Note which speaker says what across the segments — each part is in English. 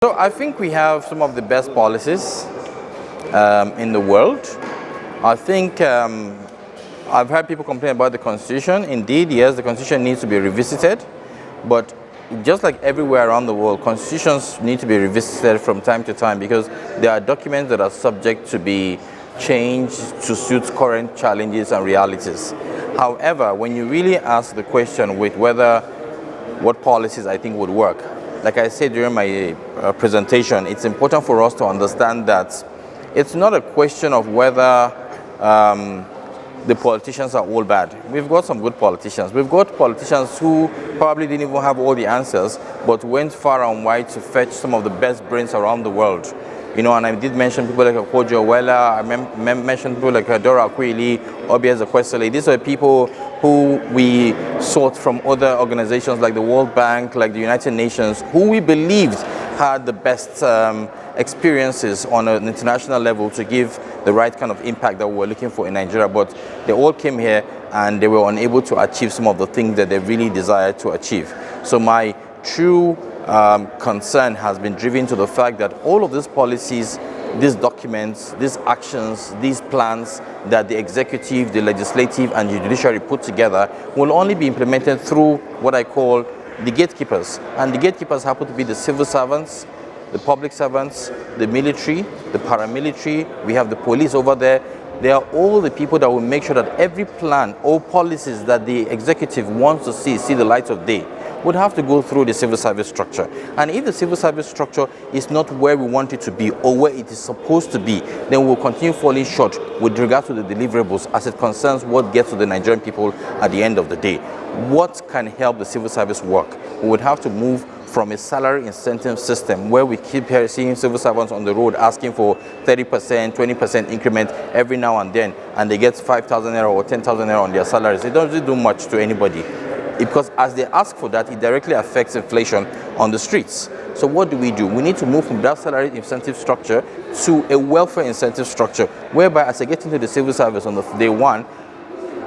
Speaker 1: So I think we have some of the best policies in the world. I think I've heard people complain about the Constitution. Indeed, yes, the Constitution needs to be revisited, but just like everywhere around the world, constitutions need to be revisited from time to time because there are documents that are subject to be changed to suit current challenges and realities. However, when you really ask the question with what policies I think would work, like I said during my presentation, it's important for us to understand that it's not a question of whether the politicians are all bad. We've got some good politicians. We've got politicians who probably didn't even have all the answers, but went far and wide to fetch some of the best brains around the world. You know, and I did mention people like Kojo Wela, I mentioned people like Dora Akuili, Obiez Ekwesili. These are people who we sought from other organizations like the World Bank, like the United Nations, who we believed had the best experiences on an international level to give the right kind of impact that we were looking for in Nigeria. But they all came here and they were unable to achieve some of the things that they really desired to achieve. So my true concern has been driven to the fact that all of these policies, these documents, these actions, these plans that the executive, the legislative, and the judiciary put together will only be implemented through what I call the gatekeepers. And the gatekeepers happen to be the civil servants, the public servants, the military, the paramilitary, we have the police over there. They are all the people that will make sure that every plan or policies that the executive wants to see the light of day would have to go through the civil service structure. And if the civil service structure is not where we want it to be or where it is supposed to be, then we'll continue falling short with regard to the deliverables as it concerns what gets to the Nigerian people at the end of the day. What can help the civil service work? We would have to move from a salary incentive system where we keep seeing civil servants on the road asking for 30%, 20% increment every now and then, and they get 5,000 naira or 10,000 naira on their salaries. It doesn't do much to anybody, because as they ask for that, it directly affects inflation on the streets. So what do? We need to move from that salary incentive structure to a welfare incentive structure, whereby as I get into the civil service on the day one,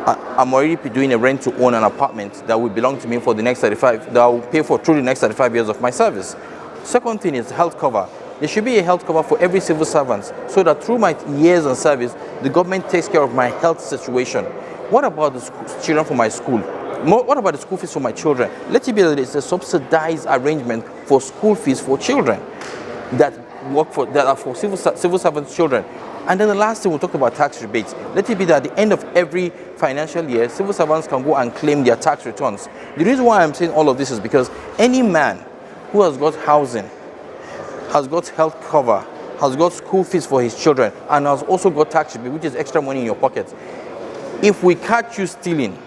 Speaker 1: I'm already doing a rent to own an apartment that will belong to me for the next 35, that I will pay for through the next 35 years of my service. Second thing is health cover. There should be a health cover for every civil servant so that through my years in service, the government takes care of my health situation. What about the children for my school? What about the school fees for my children? Let it be that it's a subsidized arrangement for school fees for children that are for civil servants' children. And then the last thing, we talked about tax rebates. Let it be that at the end of every financial year, civil servants can go and claim their tax returns. The reason why I'm saying all of this is because any man who has got housing, has got health cover, has got school fees for his children, and has also got tax rebate, which is extra money in your pocket, if we catch you stealing,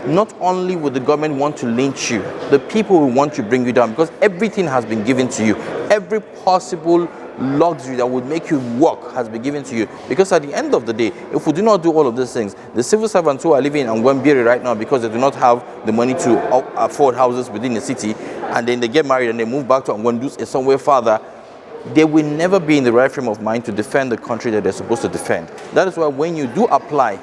Speaker 1: not only will the government want to lynch you, the people will want to bring you down, because everything has been given to you. Every possible luxury that would make you work has been given to you. Because at the end of the day, if we do not do all of these things, the civil servants who are living in Angwembiri right now because they do not have the money to afford houses within the city, and then they get married and they move back to Angwendus somewhere farther, they will never be in the right frame of mind to defend the country that they're supposed to defend. That is why when you do apply,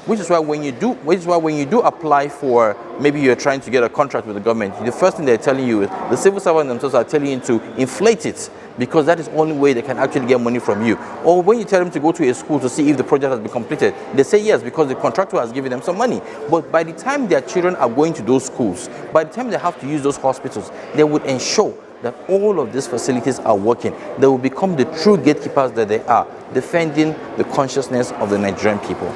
Speaker 1: which is why when you do apply for, maybe you're trying to get a contract with the government, the first thing they're telling you is, the civil servants themselves are telling you to inflate it, because that is the only way they can actually get money from you. Or when you tell them to go to a school to see if the project has been completed, they say yes, because the contractor has given them some money. But by the time their children are going to those schools, by the time they have to use those hospitals, they would ensure that all of these facilities are working. They will become the true gatekeepers that they are, defending the consciousness of the Nigerian people.